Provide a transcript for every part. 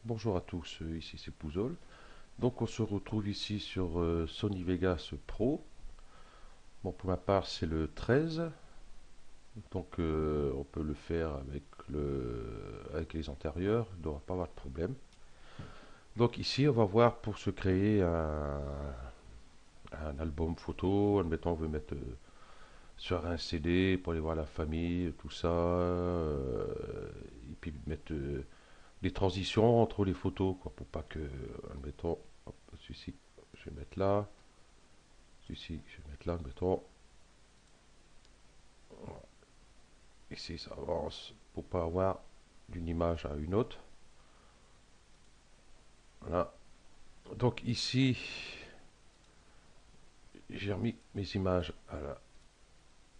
Bonjour à tous, ici c'est Pouzol. Donc on se retrouve ici sur Sony Vegas Pro. Bon, pour ma part c'est le 13, donc on peut le faire avec les antérieurs, il ne devra pas avoir de problème. Donc ici on va voir pour se créer un album photo. Admettons on veut mettre sur un CD pour aller voir la famille, tout ça, et puis mettre des transitions entre les photos, quoi, pour pas que, admettons, hop, celui-ci, je vais mettre là, celui-ci, je vais mettre là, admettons, ici ça avance, pour pas avoir d'une image à une autre. Voilà. Donc ici, j'ai remis mes images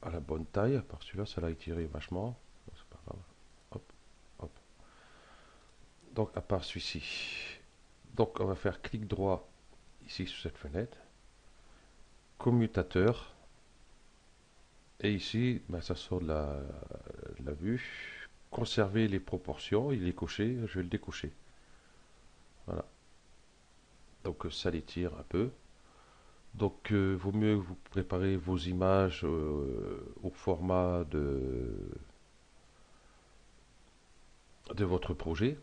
à la bonne taille, par celui-là, ça l'a étiré vachement, c'est pas grave. Hop, hop. Donc à part celui-ci, donc on va faire clic droit ici sur cette fenêtre, commutateur. Et ici, ben, ça sort de la vue. Conserver les proportions, il est coché, je vais le décocher. Voilà. Donc ça l'étire un peu. Donc vaut mieux que vous préparez vos images au format de votre projet.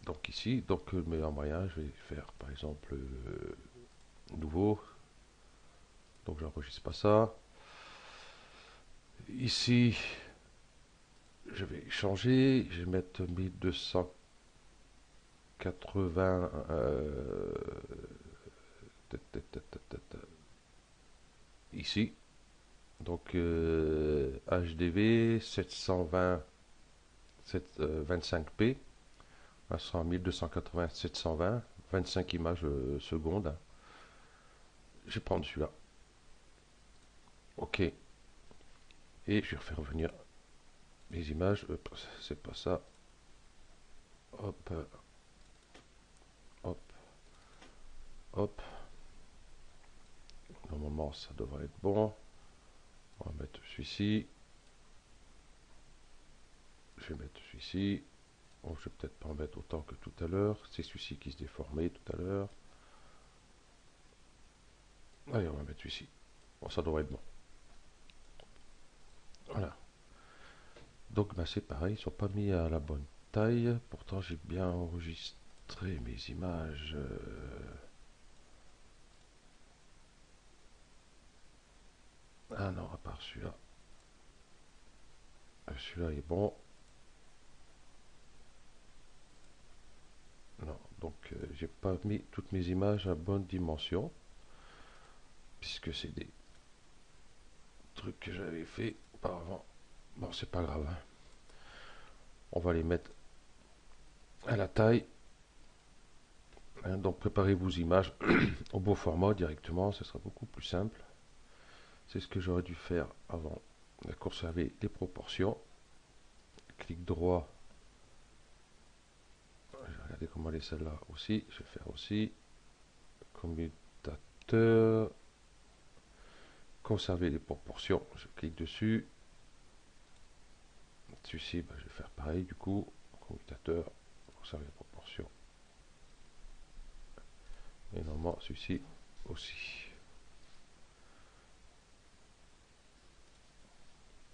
Donc ici, donc le meilleur moyen, je vais faire par exemple nouveau. Donc j'enregistre pas ça. Ici, je vais changer, je vais mettre 1280 ici. Donc HDV 720 25p, ça sera 1280 720, 25 images secondes. Je vais prendre celui-là. OK. Et je vais refaire revenir les images. C'est pas ça. Hop, hop, hop. Normalement, ça devrait être bon. On va mettre celui-ci. Je vais mettre celui-ci. Bon, je vais peut-être pas en mettre autant que tout à l'heure. C'est celui-ci qui se déformait tout à l'heure. Allez, on va mettre celui-ci. Bon, ça devrait être bon. Voilà. Donc bah, c'est pareil, ils ne sont pas mis à la bonne taille. Pourtant j'ai bien enregistré mes images. Ah non, à part celui-là. Celui-là est bon. Non, donc j'ai pas mis toutes mes images à bonne dimension. Puisque c'est des trucs que j'avais fait auparavant. Bon, c'est pas grave, hein. On va les mettre à la taille. Hein, donc préparez vos images au beau format directement, ce sera beaucoup plus simple. C'est ce que j'aurais dû faire avant. De conserver les proportions. Clic droit. Je vais regarder comment elle est celle-là aussi. Je vais faire aussi. Commutateur. Conserver les proportions. Je clique dessus. Celui-ci, je vais faire pareil du coup. Commutateur. Conserver les proportions. Et normalement, celui-ci aussi.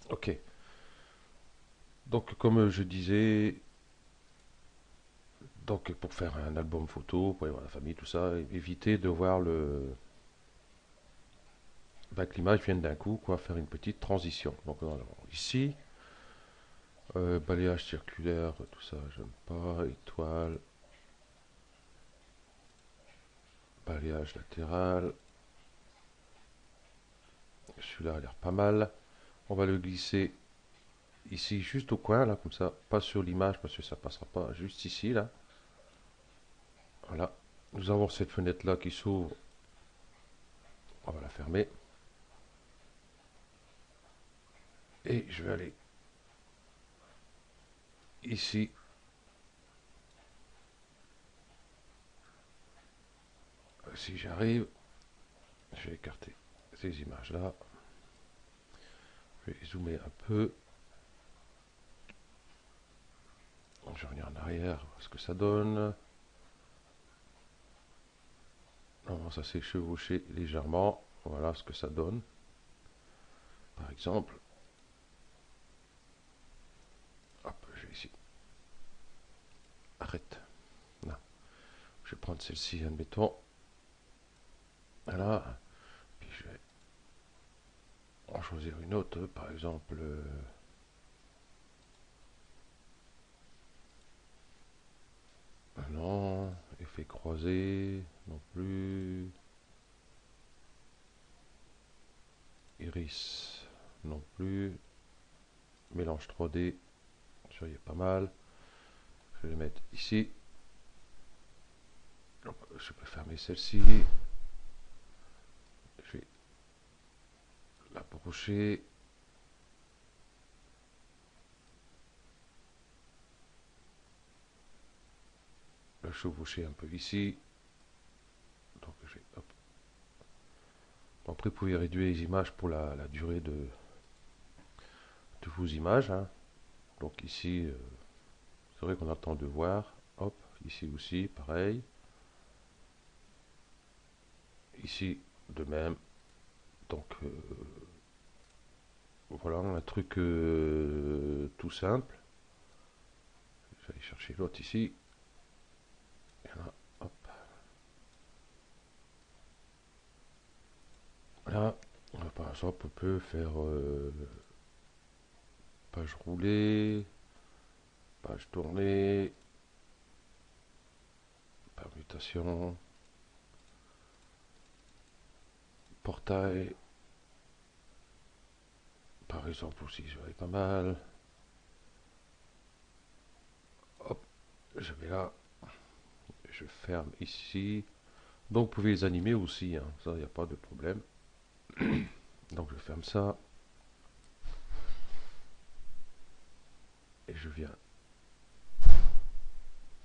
Ok. Donc, comme je disais, donc pour faire un album photo, pour aller voir la famille, tout ça, évitez de voir que l'image vienne d'un coup, quoi, faire une petite transition. Donc ici, balayage circulaire, tout ça, j'aime pas, étoile, balayage latéral, celui-là a l'air pas mal. On va le glisser ici, juste au coin, là, comme ça, pas sur l'image, parce que ça passera pas, juste ici, là. Voilà. Nous avons cette fenêtre-là qui s'ouvre. On va la fermer. Et je vais aller ici. si j'arrive, je vais écarter ces images là. Je vais zoomer un peu. Je reviens en arrière, voir ce que ça donne. Non, ça s'est chevauché légèrement. Voilà ce que ça donne. Par exemple, hop, je vais ici. Arrête. Non. Je vais prendre celle-ci, admettons. Voilà. Puis je vais en choisir une autre, par exemple. Non, effet croisé, non plus. Iris, non plus. Mélange 3D, ça y est pas mal. Je vais les mettre ici. Je peux fermer celle-ci. Je vais l'approcher. Le chevaucher un peu ici. Donc je vais, hop. Après, vous pouvez réduire les images pour la durée de vos images. Hein. Donc ici, c'est vrai qu'on a le temps de voir. Hop, ici aussi, pareil. Ici, de même. Donc, voilà, un truc tout simple. Je vais aller chercher l'autre ici. Et là, hop. Là, par exemple, on peut faire page roulée, page tournée, permutation, portail. Par exemple aussi, j'aurais pas mal. Hop, je vais là, je ferme ici. Donc vous pouvez les animer aussi, hein. Ça, il n'y a pas de problème. Donc je ferme ça. Et je viens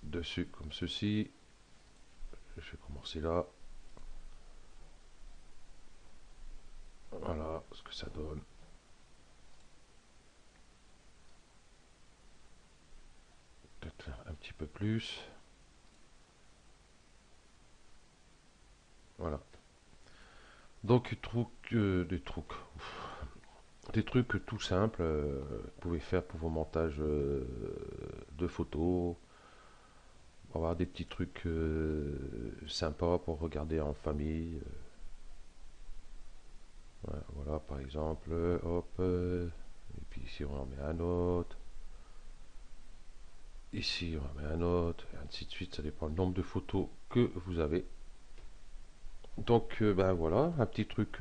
dessus comme ceci. Je vais commencer là. Voilà ce que ça donne. Peut-être faire un petit peu plus. Voilà. Donc des trucs tout simples, vous pouvez faire pour vos montages de photos, avoir des petits trucs sympas pour regarder en famille. Voilà, voilà, par exemple, hop, et puis ici on en met un autre, ici on en met un autre, et ainsi de suite, ça dépend du nombre de photos que vous avez. Donc ben voilà, un petit truc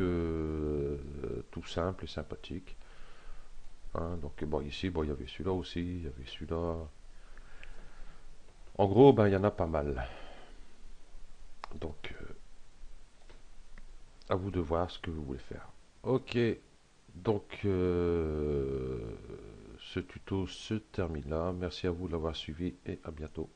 tout simple et sympathique. Hein. Donc bon ici, bon il y avait celui-là aussi, il y avait celui-là. En gros, ben il y en a pas mal. Donc à vous de voir ce que vous voulez faire. Ok, donc ce tuto se termine là. Merci à vous de l'avoir suivi et à bientôt.